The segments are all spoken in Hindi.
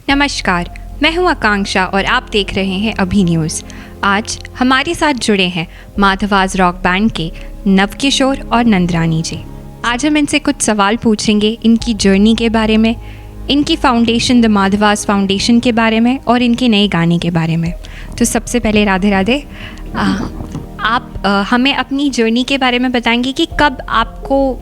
नमस्कार, मैं हूं आकांक्षा और आप देख रहे हैं अभी न्यूज़। आज हमारे साथ जुड़े हैं माधवास रॉक बैंड के नवकिशोर और नंदरानी जी। आज हम इनसे कुछ सवाल पूछेंगे इनकी जर्नी के बारे में, इनकी फाउंडेशन द माधवास फाउंडेशन के बारे में और इनके नए गाने के बारे में। तो सबसे पहले राधे राधे। आप हमें अपनी जर्नी के बारे में बताएंगे कि कब आपको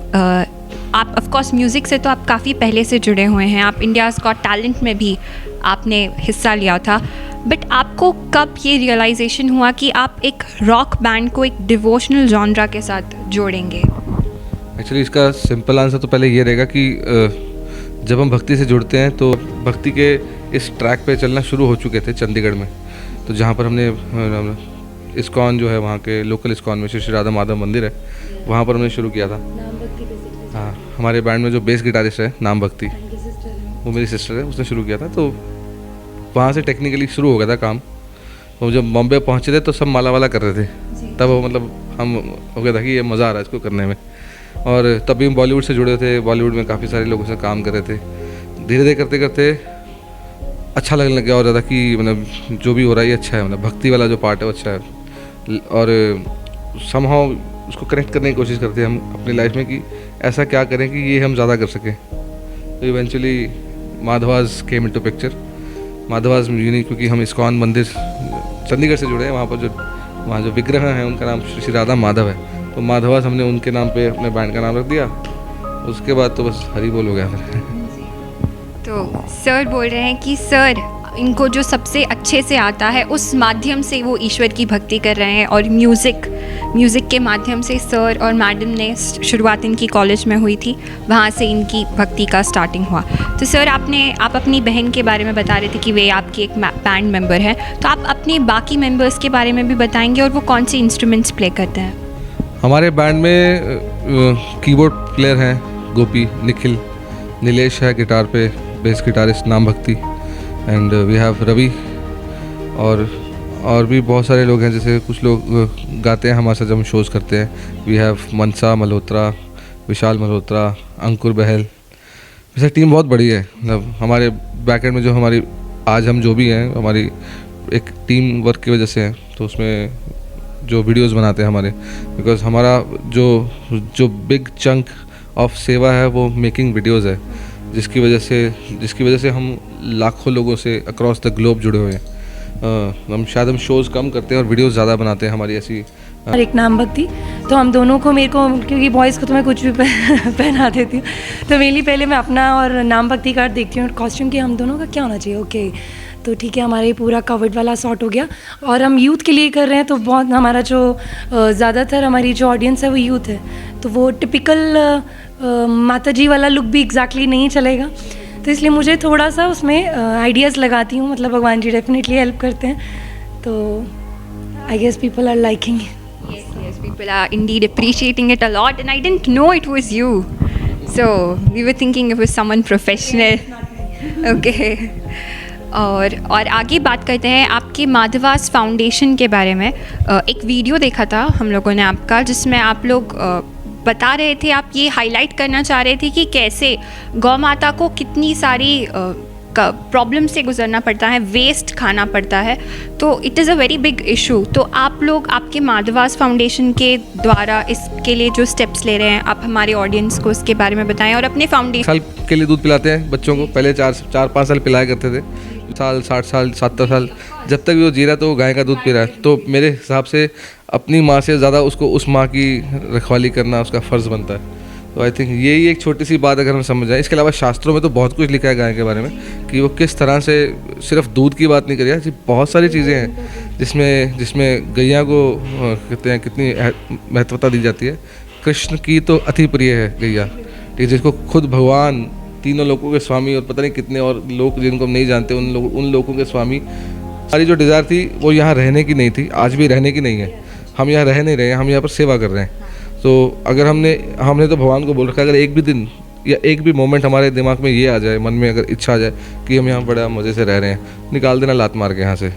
आप ऑफ कोर्स म्यूज़िक से तो आप काफ़ी पहले से जुड़े हुए हैं, आप इंडियाज़ गॉट टैलेंट में भी आपने हिस्सा लिया था, बट आपको कब ये रियलाइजेशन हुआ कि आप एक रॉक बैंड को एक डिवोशनल जॉनरा के साथ जोड़ेंगे? एक्चुअली इसका सिंपल आंसर तो पहले ये रहेगा कि जब हम भक्ति से जुड़ते हैं तो भक्ति के इस ट्रैक पे चलना शुरू हो चुके थे चंडीगढ़ में। तो जहाँ पर हमने इस्कॉन जो है वहाँ के लोकल इस्कॉन में श्री राधा माधव मंदिर है, वहाँ पर हमने शुरू किया था। हाँ, हमारे बैंड में जो बेस गिटारिस्ट है नाम भक्ति, वो मेरी सिस्टर है, उसने शुरू किया था। तो वहाँ से टेक्निकली शुरू हो गया था काम। तो जब बॉम्बे पहुँचे थे तो सब माला वाला कर रहे थे, तब वो मतलब हम हो गया था कि ये मज़ा आ रहा है इसको करने में। और तभी हम बॉलीवुड से जुड़े थे, बॉलीवुड में काफ़ी सारे लोगों से काम कर रहे थे। धीरे धीरे करते करते अच्छा लगने लग गया और ज़्यादा कि मतलब जो भी हो रहा है ये अच्छा है, मतलब भक्ति वाला जो पार्ट है वो अच्छा है। और समहाउ उसको कनेक्ट करने की कोशिश करते हैं हम अपनी लाइफ में कि ऐसा क्या करें कि ये हम ज़्यादा कर सकें। तो eventually Madhvas came into picture. Madhvas unique क्योंकि हम इस्कॉन मंदिर चंडीगढ़ से जुड़े हैं, वहाँ जो विग्रह हैं उनका नाम श्री राधा माधव है, तो माधवास हमने उनके नाम पे अपने बैंड का नाम रख दिया। उसके बाद तो बस हरी बोल हो गया फिर। तो सर बोल रहे हैं कि सर इनको जो सबसे अच्छे से आता है उस माध्यम से वो ईश्वर की भक्ति कर रहे हैं, और म्यूज़िक के माध्यम से सर और मैडम ने शुरुआत इनकी कॉलेज में हुई थी, वहाँ से इनकी भक्ति का स्टार्टिंग हुआ। तो सर आप अपनी बहन के बारे में बता रहे थे कि वे आपकी एक बैंड मेंबर है, तो आप अपने बाकी मेंबर्स के बारे में भी बताएंगे और वो कौन से इंस्ट्रूमेंट्स प्ले करते हैं? हमारे बैंड में कीबोर्ड प्लेयर हैं गोपी, निखिल, नीलेश है गिटार पे, बेस गिटारिस्ट नाम भक्ति, एंड वी हैव रवि, और भी बहुत सारे लोग हैं। जैसे कुछ लोग गाते हैं हमारे साथ जब हम शोज़ करते हैं। वी हैव मनसा मल्होत्रा, विशाल मल्होत्रा, अंकुर बहल। वैसे टीम बहुत बड़ी है, मतलब हमारे बैकएंड में जो हमारी आज हम जो भी हैं हमारी एक टीम वर्क की वजह से हैं। तो उसमें जो वीडियोस बनाते हैं हमारे, बिकॉज हमारा जो बिग चंक ऑफ सेवा है वो मेकिंग वीडियोस है, जिसकी वजह से हम लाखों लोगों से अक्रॉस द ग्लोब जुड़े हुए हैं। हम शोज़ कम करते हैं और वीडियोस ज़्यादा बनाते हैं हमारी ऐसी। और एक नाम भक्ति, तो हम दोनों को मेरे को क्योंकि बॉयज़ को तो मैं कुछ भी पहना देती हूँ, तो मेनली पहले मैं अपना और नाम भक्ति का देखती हूँ कॉस्ट्यूम कि हम दोनों का क्या होना चाहिए। ओके, तो ठीक है, हमारे पूरा कवर्ड वाला शॉट हो गया। और हम यूथ के लिए कर रहे हैं, तो बहुत हमारा जो ज़्यादातर हमारी जो ऑडियंस है वो यूथ है, तो वो टिपिकल माता जी वाला लुक भी एग्जैक्टली नहीं चलेगा। तो इसलिए मुझे थोड़ा सा उसमें आइडियाज़ लगाती हूँ, मतलब भगवान जी डेफिनेटली हेल्प करते हैं। तो I guess people are liking it. Yes, people are indeed appreciating it a lot, and I didn't know it was you. So we were thinking it was someone professional. Okay. और आगे बात करते हैं आपके माधवास फाउंडेशन के बारे में। एक वीडियो देखा था हम लोगों ने आपका, जिसमें आप लोग बता रहे थे, आप ये हाईलाइट करना चाह रहे थे कि कैसे गौ माता को कितनी सारी प्रॉब्लम से गुजरना पड़ता है, वेस्ट खाना पड़ता है, तो it is a very big issue. तो आप लोग आपके माधवास फाउंडेशन के द्वारा इसके लिए जो स्टेप्स ले रहे हैं, आप हमारे ऑडियंस को इसके बारे में बताएं। और अपने फाउंडेशन साल के लिए दूध पिलाते हैं बच्चों को, पहले 4-5 साल पिलाया करते थे, 60 साल 70 साल, जब तक भी वो जी रहा तो वो गाय का दूध पी रहा है। तो मेरे हिसाब से अपनी माँ से ज़्यादा उसको उस माँ की रखवाली करना उसका फ़र्ज़ बनता है। तो आई थिंक यही एक छोटी सी बात अगर हम समझ जाए। इसके अलावा शास्त्रों में तो बहुत कुछ लिखा है गाय के बारे में कि वो किस तरह से, सिर्फ दूध की बात नहीं करिए, ऐसी बहुत सारी चीज़ें हैं जिसमें गैया को कहते हैं कितनी महत्वता दी जाती है। कृष्ण की तो अति प्रिय है गैया, ठीक है, जिसको खुद भगवान, तीनों लोगों के स्वामी, और पता नहीं कितने और लोग जिनको हम नहीं जानते, उन लोगों के स्वामी। हमारी जो डिज़ायर थी वो यहाँ रहने की नहीं थी, आज भी रहने की नहीं है। हम यहाँ रह नहीं रहे हैं, हम यहाँ पर सेवा कर रहे हैं। तो अगर हमने तो भगवान को बोल रखा है, अगर एक भी दिन या एक भी मोमेंट हमारे दिमाग में ये आ जाए, मन में अगर इच्छा आ जाए कि हम यहाँ बड़ा मज़े से रह रहे हैं, निकाल देना लात मार के यहाँ से।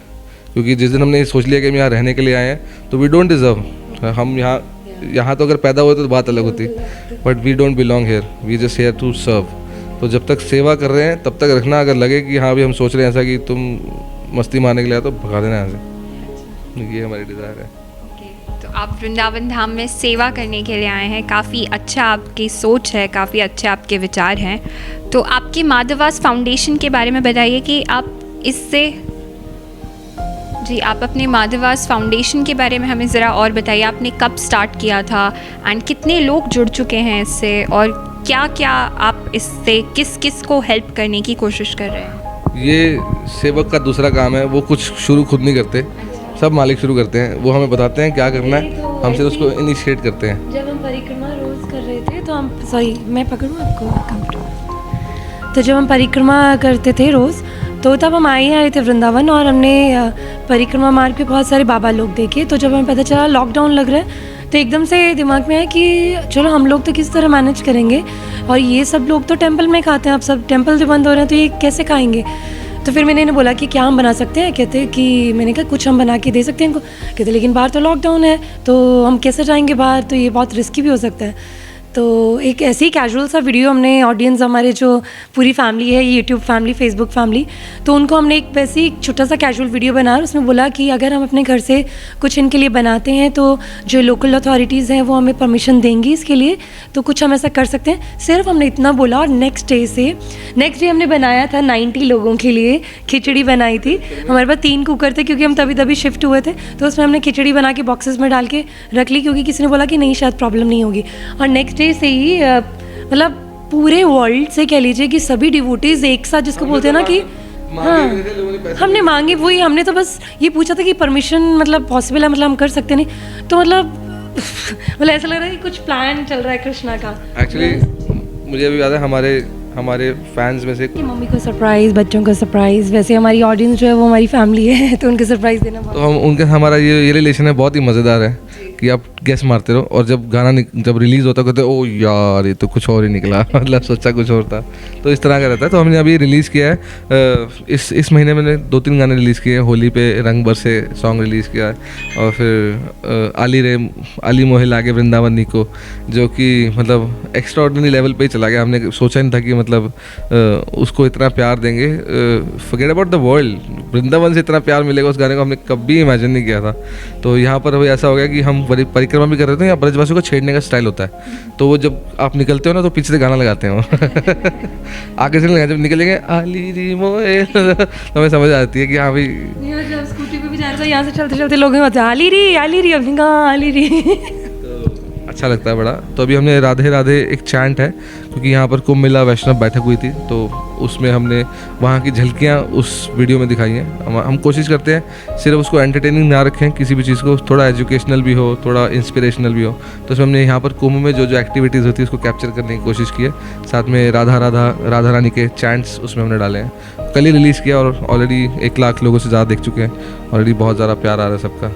क्योंकि जिस दिन हमने सोच लिया कि हम यहाँ रहने के लिए आए हैं, तो वी डोंट डिज़र्व। हम यहाँ तो अगर पैदा हुए तो बात अलग होती, but we don't belong here, we just here to serve. तो जब तक सेवा कर रहे हैं तब तक रखना, अगर लगे कि हाँ भी हम सोच रहे हैं ऐसा कि तुम मस्ती मारने के लिए आए तो भगा देना यहाँ से, ये हमारी डिज़ायर है। तो आप वृंदावन धाम में सेवा करने के लिए आए हैं, काफ़ी अच्छा आपकी सोच है, काफ़ी अच्छे आपके विचार हैं। तो आपके माधवास फाउंडेशन के बारे में बताइए कि आप इससे जी आप अपने माधवास फाउंडेशन के बारे में हमें ज़रा और बताइए, आपने कब स्टार्ट किया था एंड कितने लोग जुड़ चुके हैं इससे, और क्या क्या आप इससे किस किस को हेल्प करने की कोशिश कर रहे हैं? ये सेवक का दूसरा काम है, वो कुछ शुरू खुद नहीं करते, सब मालिक शुरू करते हैं। वो हमें बताते हैं क्या करना है, हम सिर्फ उसको इनिशिएट करते हैं। जब हम परिक्रमा रोज़ कर रहे थे तो हम मैं पकड़ूँ आपको कंप्यूटर। तो जब हम परिक्रमा करते थे रोज़, तो तब हम आए थे वृंदावन और हमने परिक्रमा मार्ग पे बहुत सारे बाबा लोग देखे। तो जब हमें पता चला लॉकडाउन लग रहा है, तो एकदम से दिमाग में आया कि चलो हम लोग तो किस तरह मैनेज करेंगे, और ये सब लोग तो टेंपल में खाते हैं, अब सब टेंपल जो बंद हो रहे हैं तो ये कैसे खाएंगे। तो फिर मैंने इन्हें बोला कि क्या हम बना सकते हैं, कहते कि मैंने कहा कुछ हम बना के दे सकते हैं इनको। कहते लेकिन बाहर तो लॉकडाउन है, तो हम कैसे जाएंगे बाहर, तो ये बहुत रिस्की भी हो सकता है। तो एक ऐसे ही कैजुअल सा वीडियो हमने ऑडियंस, हमारे जो पूरी फैमिली है, यूट्यूब फैमिली, फेसबुक फैमिली, तो उनको हमने एक वैसे ही छोटा सा कैजुअल वीडियो बनाया। उसमें बोला कि अगर हम अपने घर से कुछ इनके लिए बनाते हैं तो जो लोकल अथॉरिटीज़ हैं वो हमें परमिशन देंगी इसके लिए, तो कुछ हम ऐसा कर सकते हैं। सिर्फ हमने इतना बोला और नेक्स्ट डे हमने बनाया था 90 लोगों के लिए खिचड़ी बनाई थी। हमारे पास 3 कुकर थे क्योंकि हम तभी शिफ्ट हुए थे, तो उसमें हमने खिचड़ी बना के बॉक्सेस में डाल के रख ली, क्योंकि किसी ने बोला कि नहीं शायद प्रॉब्लम नहीं होगी। और नेक्स्ट डे से ही मतलब पूरे वर्ल्ड से कह लीजिए कि सभी डिवोटीज एक साथ, जिसको बोलते हैं ना कि हाँ हमने मांगे, वही हमने तो बस ये पूछा था कि परमिशन मतलब पॉसिबल है, मतलब हम कर सकते नहीं, तो मतलब ऐसा लग रहा है कि कुछ प्लान चल रहा है कृष्णा का। एक्चुअली मुझे अभी याद है हमारे फैंस में से मम्मी को सरप्राइज, बच्चों को सरप्राइज, वैसे हमारी ऑडियंस जो है वो हमारी फैमिली है, तो उनको सरप्राइज देना तो हमारा ये रिलेशन है बहुत ही मज़ेदार है कि आप गेस मारते रहो, और जब गाना जब रिलीज़ होता कहते ओ यार ये तो कुछ और ही निकला मतलब सोचा कुछ और था, तो इस तरह का रहता है। तो हमने अभी रिलीज़ किया है इस महीने मैंने 2-3 गाने रिलीज़ किए हैं। होली पे रंग बरसे सॉन्ग रिलीज़ किया है, और फिर आली मोहे लागे वृंदावन निको, जो कि मतलब एक्स्ट्राऑर्डिनरी लेवल पे ही चला गया। हमने सोचा नहीं था कि मतलब उसको इतना प्यार देंगे, forget about the world, Vrindavan से इतना प्यार मिलेगा उस गाने को हमने कभी इमेजिन नहीं किया था। तो यहाँ पर अभी ऐसा हो गया कि हम परिक्रमा भी कर रहे थे, यहाँ ब्रजवासियों को छेड़ने का स्टाइल होता है, तो वो जब आप निकलते हो ना तो पीछे से गाना लगाते हैं आगे से नहीं, जब निकलेंगे आली री मोए तो हमें समझ आती है कि हाँ भाई। स्कूटी पे भी जा रहे थे, यहाँ से चलते चलते लोग आली री अपनी कहाँ आली री अच्छा लगता है बड़ा। तो अभी हमने राधे राधे एक चैंट है, क्योंकि यहाँ पर कुंभ मेला वैष्णव बैठक हुई थी, तो उसमें हमने वहाँ की झलकियाँ उस वीडियो में दिखाई हैं। हम कोशिश करते हैं सिर्फ उसको एंटरटेनिंग ना रखें, किसी भी चीज़ को थोड़ा एजुकेशनल भी हो, थोड़ा इंस्पिरेशनल भी हो। तो उसमें हमने यहाँ पर कुंभ में जो एक्टिविटीज़ होती है उसको कैप्चर करने की कोशिश की है। साथ में राधा रानी के चैंट्स उसमें हमने डाले हैं। कल ही रिलीज़ किया और ऑलरेडी 1 लाख लोगों से ज़्यादा देख चुके हैं। ऑलरेडी बहुत ज़्यादा प्यार आ रहा है सबका।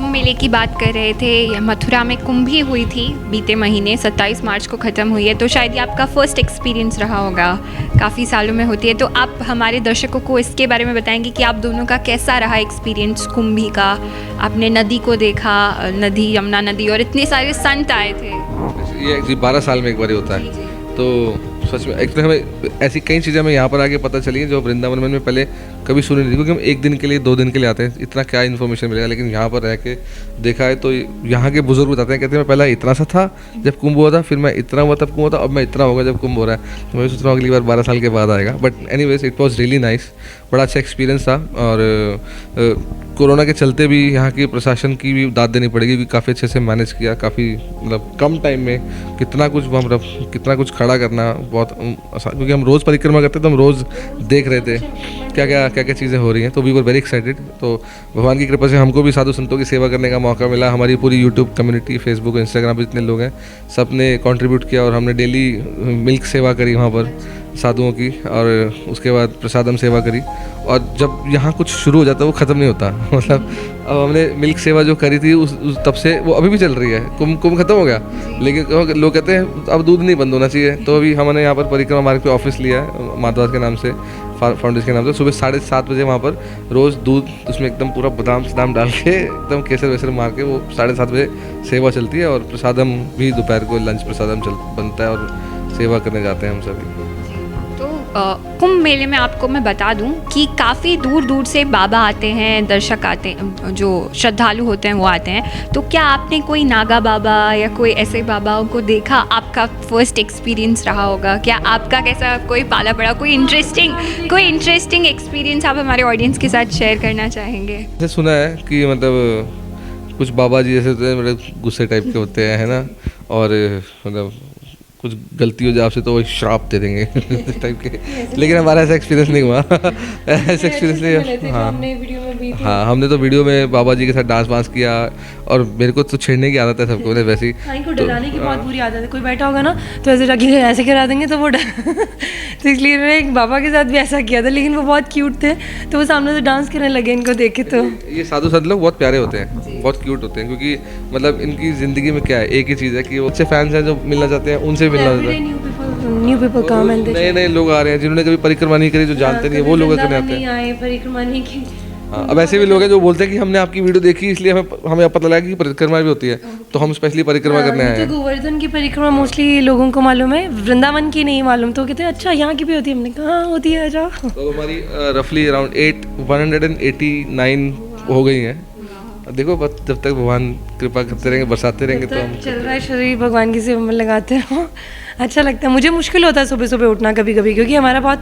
मेले की बात कर रहे थे, मथुरा में कुंभ भी हुई थी बीते महीने, 27 मार्च को ख़त्म हुई है, तो शायद ये आपका फर्स्ट एक्सपीरियंस रहा होगा, काफ़ी सालों में होती है। तो आप हमारे दर्शकों को इसके बारे में बताएंगे कि आप दोनों का कैसा रहा एक्सपीरियंस कुंभी का? आपने नदी को देखा, नदी यमुना नदी, और इतने सारे संत आए थे। ये 12 साल में एक बार होता है, तो सच में एक तो हमें ऐसी कई चीज़ें हमें यहाँ पर आके पता चली हैं जो वृंदावन में पहले कभी सुनी नहीं थी, क्योंकि हम 1 दिन के लिए 2 दिन के लिए आते हैं, इतना क्या इन्फॉर्मेशन मिलेगा। लेकिन यहाँ पर रह के देखा है तो यहाँ के बुजुर्ग बताते हैं, कहते हैं मैं पहला इतना सा था जब कुंभ हुआ था, फिर मैं इतना हुआ तब कुंभ हुआ था, अब मैं इतना होगा जब कुंभ हो रहा है। तो मैं सोच रहा हूँ अगली बार 12 साल के बाद आएगा। But anyways it was really nice, बड़ा अच्छा एक्सपीरियंस था। और कोरोना के चलते भी यहाँ की प्रशासन की भी दाद देनी पड़ेगी कि काफ़ी अच्छे से मैनेज किया, काफ़ी मतलब कम टाइम में कितना कुछ खड़ा करना बहुत आसान, क्योंकि हम रोज़ परिक्रमा करते तो हम रोज़ देख रहे थे क्या क्या चीज़ें हो रही हैं। तो वी वर वेरी एक्साइटेड। तो भगवान की कृपा से हमको भी साधु संतों की सेवा करने का मौका मिला। हमारी पूरी यूट्यूब कम्युनिटी, फेसबुक, इंस्टाग्राम पर जितने लोग हैं सब ने कंट्रीब्यूट किया, और हमने डेली मिल्क सेवा करी वहाँ पर साधुओं की, और उसके बाद प्रसादम सेवा करी। और जब यहाँ कुछ शुरू हो जाता है वो ख़त्म नहीं होता मतलब अब हमने मिल्क सेवा जो करी थी उस तब से वो अभी भी चल रही है। कुंभ ख़त्म हो गया, लेकिन लोग कहते हैं अब दूध नहीं बंद होना चाहिए। तो अभी हमने यहाँ पर परिक्रमा मार्ग पे ऑफिस लिया है माधवास के नाम से, फाउंडेशन के नाम से। सुबह 7:30 बजे वहाँ पर रोज़ दूध उसमें एकदम पूरा बादाम डाल के एकदम केसर वेसर मार के वो 7:30 बजे सेवा चलती है। और प्रसादम भी दोपहर को लंच प्रसादम बनता है, और सेवा करने जाते हैं हम सभी। तो कुंभ मेले में आपको मैं बता दूं कि काफ़ी दूर दूर से बाबा आते हैं, दर्शक आते हैं, जो श्रद्धालु होते हैं वो आते हैं। तो क्या आपने कोई नागा बाबा या कोई ऐसे बाबाओं को देखा? आपका फर्स्ट एक्सपीरियंस रहा होगा क्या? आपका कैसा कोई पाला पड़ा, कोई इंटरेस्टिंग एक्सपीरियंस आप हमारे ऑडियंस के साथ शेयर करना चाहेंगे? ऐसे सुना है कि मतलब कुछ बाबा जी जैसे होते हैं, मतलब गुस्से टाइप के होते हैं, है ना, और मतलब कुछ गलती हो जाए आपसे तो वो श्राप दे देंगे इस टाइप के। लेकिन हमारा ऐसा एक्सपीरियंस नहीं हुआ ऐसा एक्सपीरियंस नहीं। हाँ, हमने तो वीडियो में बाबा जी के साथ डांस वांस किया, और मेरे को तो छेड़ने की आदत है सबको, मतलब वैसे ही। हाँ, इनको डराने की बहुत बुरी आदत है। कोई बैठा होगा ना तो ऐसे जाके ऐसे करा देंगे तो वो तो इसलिए मैंने एक बाबा के साथ भी ऐसा किया था, लेकिन वो बहुत क्यूट थे तो वो सामने से डांस करने लगे इनको देखे। तो ये साधु संत लोग बहुत प्यारे होते हैं, बहुत क्यूट होते हैं, क्योंकि मतलब इनकी ज़िंदगी में क्या है, एक ही चीज़ है कि वो अच्छे फैंस हैं जो मिलना चाहते हैं, उनसे मिलना चाहते हैं। न्यू पीपल कम एंड नए नए लोग आ रहे हैं जिन्होंने कभी परिक्रमा नहीं करी, जो जानते नहीं है, वो लोग करने आते हैं। आए परिक्रमा नहीं की। हाँ, अब ऐसे भी लोग हैं जो बोलते हैं कि हमने आपकी वीडियो देखी इसलिए हमें पता लगा कि परिक्रमा भी होती है, तो हम स्पेशली परिक्रमा करने आए तो हैं। गोवर्धन की परिक्रमा मोस्टली लोगों को मालूम है, वृंदावन की नहीं मालूम। तो कहते हैं अच्छा यहाँ की भी होती है। हमने कहा हाँ होती है, जाओ। तो हमारी रफली अराउंड 189 हो गई हैं। देखो बस जब तक भगवान कृपा करते रहेंगे, बरसाते रहेंगे, तो हम चल रहा है शरीर भगवान की सेवा में लगाते रहो। अच्छा लगता है। मुझे मुश्किल होता है सुबह सुबह उठना कभी कभी, क्योंकि हमारा बहुत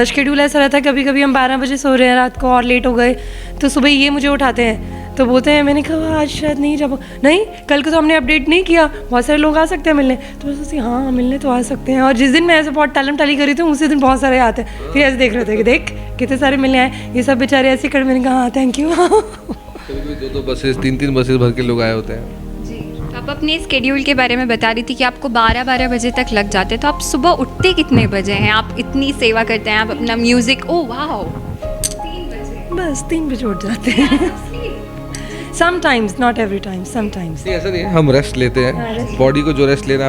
शेड्यूल ऐसा रहता है। कभी कभी हम 12 बजे सो रहे हैं रात को और लेट हो गए तो सुबह ये मुझे उठाते हैं, तो बोलते हैं, मैंने कहा आज शायद नहीं जब नहीं कल को तो हमने अपडेट नहीं किया, बहुत सारे लोग आ सकते हैं मिलने। तो मैं सोचती हाँ मिलने तो आ सकते हैं। और जिस दिन मैं ऐसे बहुत टालम टाली करी थी उसी दिन बहुत सारे आते हैं, फिर ऐसे देख रहे थे कि देख कितने सारे मिलने आए, ये सब बेचारे ऐसे कर। मैंने कहा हाँ थैंक यू। कभी 2 बसेस 3 बसेस भर के लोग आए होते हैं। आप अपने स्केड्यूल के बारे में बता रही थी कि आपको 12 बजे तक लग जाते, तो आप सुबह उठते कितने बजे हैं? आप इतनी सेवा करते हैं, आप अपना म्यूजिक, ओ वाह, 3 बजे, बस 3 बजे उठ जाते हैं। Sometimes, not every time, sometimes. नहीं ऐसा नहीं है, हम रेस्ट लेते हैं, बॉडी को जो रेस्ट लेना,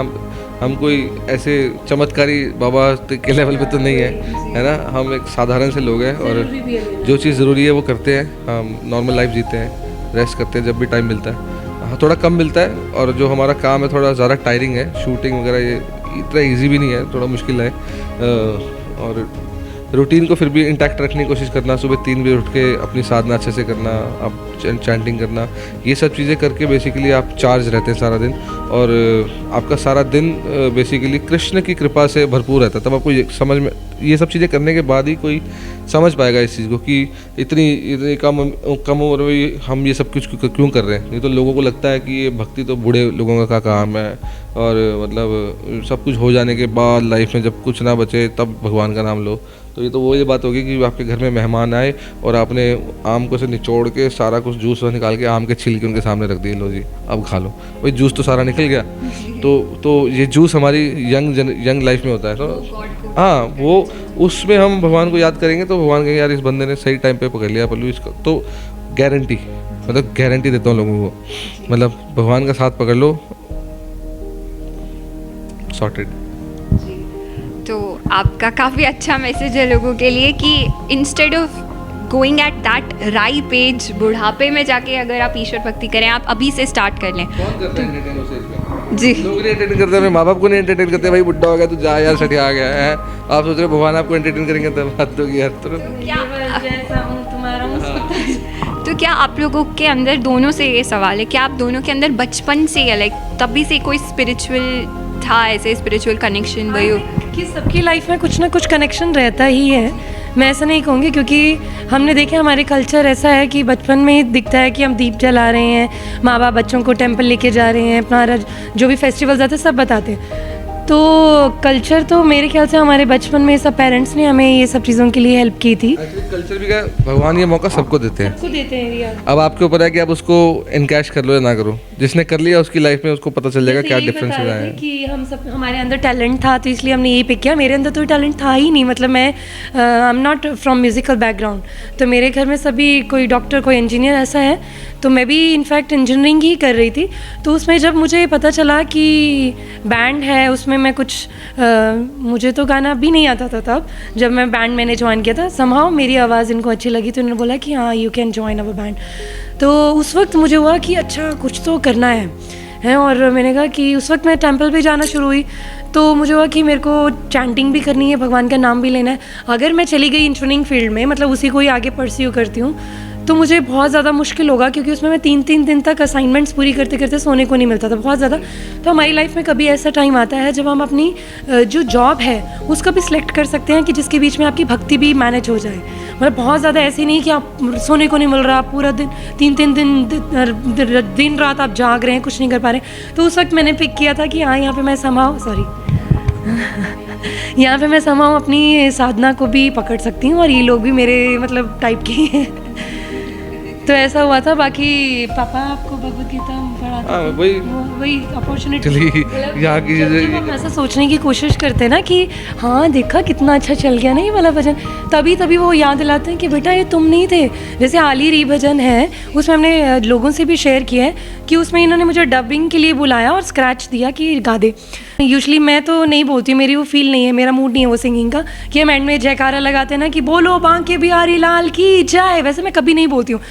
हम कोई ऐसे चमत्कारी बाबा के लेवल पे तो नहीं है ना, हम एक साधारण से लोग हैं, और जो चीज़ ज़रूरी है वो करते हैं। हम नॉर्मल लाइफ जीते हैं, रेस्ट करते हैं जब भी टाइम मिलता है। हाँ, थोड़ा कम मिलता है, और जो हमारा काम है थोड़ा ज़्यादा टायरिंग है, शूटिंग वगैरह ये इतना इजी भी नहीं है, थोड़ा मुश्किल है। और रूटीन को फिर भी इंटैक्ट रखने की कोशिश करना, सुबह 3 बजे उठ के अपनी साधना अच्छे से करना, आप चैंटिंग करना, ये सब चीज़ें करके बेसिकली आप चार्ज रहते हैं सारा दिन, और आपका सारा दिन बेसिकली कृष्ण की कृपा से भरपूर रहता है। तब आपको ये समझ में, ये सब चीज़ें करने के बाद ही कोई समझ पाएगा इस चीज़ को कि इतनी कम उम्र में हम ये सब कुछ क्यों कर रहे हैं। नहीं तो लोगों को लगता है कि ये भक्ति तो बूढ़े लोगों का काम है, और मतलब सब कुछ हो जाने के बाद लाइफ में जब कुछ ना बचे तब भगवान का नाम लो। तो ये तो वही बात होगी कि आपके घर में मेहमान आए और आपने आम को से निचोड़ के सारा कुछ जूस निकाल के आम के छिलके उनके सामने रख दिए, लो जी अब खा लो, वही जूस तो सारा निकल गया। तो ये जूस हमारी यंग लाइफ में होता है। तो हाँ, वो उसमें हम भगवान को याद करेंगे तो भगवान कहेंगे यार इस बंदे ने सही टाइम पे पकड़ लिया पल्लू इसका। तो गारंटी, मतलब गारंटी देता हूँ लोगों को, मतलब भगवान का साथ पकड़ लो, सॉर्टेड। तो आपका काफ़ी अच्छा मैसेज है लोगों के लिए कि instead of going at that ripe age, बुढ़ापे में जाके अगर आप ईश्वर भक्ति करें, आप अभी से स्टार्ट कर लें। जी, लोग नहीं एंटरटेन करते, अपने माँ बाप को नहीं एंटरटेन करते, भाई बुढ़ा हो गया तू जा यार सटिया आ गया है, आप सोच रहे भगवान आपको एंटरटेन करेंगे तब बात होगी यार। तो क्या आप लोगों के अंदर, दोनों से ये सवाल है, क्या आप दोनों के अंदर बचपन से या लाइक तभी से कोई स्पिरिचुअल था, ऐसे स्पिरिचुअल कनेक्शन वही कि सबकी लाइफ में कुछ ना कुछ कनेक्शन रहता ही है। मैं ऐसा नहीं कहूँगी, क्योंकि हमने देखा हमारे कल्चर ऐसा है कि बचपन में ही दिखता है कि हम दीप जला रहे हैं, माँ बाप बच्चों को टेंपल लेके जा रहे हैं, अपना जो भी फेस्टिवल्स आते हैं सब बताते हैं। तो कल्चर तो मेरे ख्याल से हमारे बचपन में सब पेरेंट्स ने हमें ये सब चीज़ों के लिए हेल्प की थी। कल्चर भी क्या, भगवान ये मौका सबको देते हैं, सबको देते हैं यार। अब आपके ऊपर है कि आप उसको इनकैश कर लो या ना करो। जिसने कर लिया उसकी लाइफ में उसको पता चल जाएगा क्या डिफरेंस हो रहा है। कि हम सब, हमारे अंदर टैलेंट था तो इसलिए हमने यही पिक किया। मेरे अंदर तो टैलेंट था ही नहीं, मतलब मैं I am not from musical background, तो मेरे घर में सभी कोई डॉक्टर कोई इंजीनियर ऐसा है, तो मैं भी इनफैक्ट इंजीनियरिंग ही कर रही थी। तो उसमें जब मुझे पता चला कि बैंड है, उसमें मैं कुछ मुझे तो गाना भी नहीं आता था तब, जब मैं बैंड मैंने ज्वाइन किया था, समहाउ मेरी आवाज़ इनको अच्छी लगी तो इन्होंने बोला कि हाँ you can join our band. तो उस वक्त मुझे हुआ कि अच्छा कुछ तो करना है, हैं। और मैंने कहा कि उस वक्त मैं टेंपल पे जाना शुरू हुई तो मुझे हुआ कि मेरे को चैंटिंग भी करनी है, भगवान का नाम भी लेना है। अगर मैं चली गई इंजीनियरिंग फील्ड में, मतलब उसी को ही आगे परस्यू करती हूँ, तो मुझे बहुत ज़्यादा मुश्किल होगा, क्योंकि उसमें मैं 3-3 दिन तक असाइनमेंट्स पूरी करते करते सोने को नहीं मिलता था, बहुत ज़्यादा। तो हमारी लाइफ में कभी ऐसा टाइम आता है जब हम अपनी जो जॉब है उसका भी सिलेक्ट कर सकते हैं कि जिसके बीच में आपकी भक्ति भी मैनेज हो जाए। मतलब बहुत ज़्यादा ऐसी नहीं कि आप सोने को नहीं मिल रहा, आप पूरा दिन 3-3 दिन रात आप जाग रहे हैं, कुछ नहीं कर पा रहे। तो उस वक्त मैंने पिक किया था कि हाँ, यहाँ पे मैं यहाँ पे मैं समाओ अपनी साधना को भी पकड़ सकती हूँ और ये लोग भी मेरे मतलब टाइप के हैं। तो ऐसा हुआ था। बाकी पापा आपको भगवत गीता पढ़ाते थे, वही अपॉर्चुनिटी यहाँ की जब हम ऐसा सोचने की कोशिश करते हैं ना कि हाँ देखा कितना अच्छा चल गया ना ये वाला भजन, तभी वो याद दिलाते हैं कि बेटा ये तुम नहीं थे। जैसे आली री भजन है, उसमें हमने लोगों से भी शेयर किया है कि उसमें इन्होंने मुझे डबिंग के लिए बुलाया और स्क्रैच दिया कि गा दे। यूजुअली मैं तो नहीं बोलती, मेरी वो फील नहीं है, मेरा मूड नहीं है वो सिंगिंग का कि हम एंड में जयकारा लगाते हैं ना कि बोलो बांके बिहारी लाल की जय, वैसे मैं कभी नहीं बोलती हूँ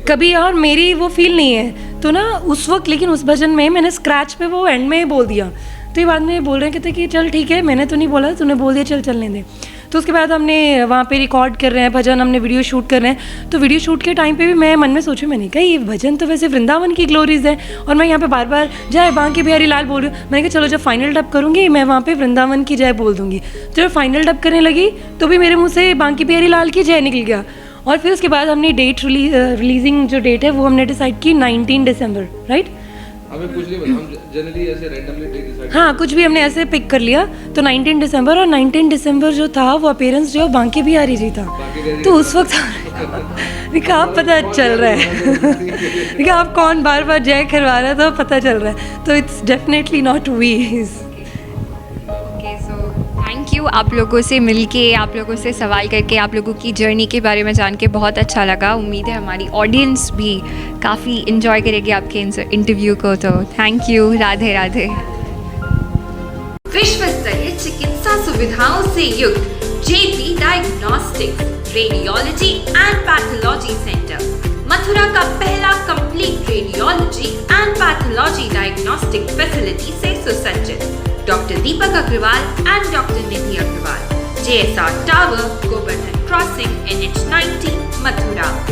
कभी, और मेरी वो फील नहीं है। तो ना उस वक्त, लेकिन उस भजन में मैंने स्क्रैच पे वो एंड में बोल दिया। तो ये बाद में बोल रहे कहते कि चल ठीक है, मैंने तो नहीं बोला, तूने बोल दिया, चल चलने दे। तो उसके बाद हमने वहाँ पे रिकॉर्ड कर रहे हैं भजन, हमने वीडियो शूट कर रहे हैं। तो वीडियो शूट के टाइम पे भी मैं मन में सोचूं, मैंने कहा ये भजन तो वैसे वृंदावन की ग्लोरीज है और मैं यहाँ पे बार बार जय बांके बिहारी लाल बोल रही हूँ। मैंने कहा चलो जब फाइनल डब करूँगी मैं वहाँ पे वृंदावन की जय बोल दूँगी। तो जब फाइनल डब करने लगी तो भी मेरे मुँह से बांके बिहारी लाल की जय निकल गया। और फिर उसके बाद हमने डेट रिलीजिंग जो डेट है वो हमने डिसाइड की 19 दिसंबर, राइट। हमें कुछ नहीं पता, हम जनरली ऐसे रैंडमली डेट डिसाइड, हाँ कुछ भी हमने ऐसे पिक कर लिया। तो 19 दिसंबर, और 19 दिसंबर जो था वो अपीयरेंस जो बांके बिहारी जी था। तो उस वक्त देखा आप पता चल रहा है देखा आप कौन बार बार जय करवा रहा था पता चल रहा है। तो it's definitely not we. Okay, so thank you. आप लोगों से मिलके, आप लोगों से सवाल करके, आप लोगों की जर्नी के बारे में जान के बहुत अच्छा लगा। उम्मीद है हमारी ऑडियंस भी काफ़ी इन्जॉय करेगी आपके इंटरव्यू को। तो थैंक यू, राधे राधे। विश्व स्तरीय चिकित्सा सुविधाओं से युक्त JP diagnostics radiology and pathology centre, Mathura का पहला complete radiology and pathology diagnostic facility से सुसज्जित। Doctor Deepak Agrawal and doctor Nidhi Agrawal, JSR tower, Govardhan crossing, NH 90, Mathura.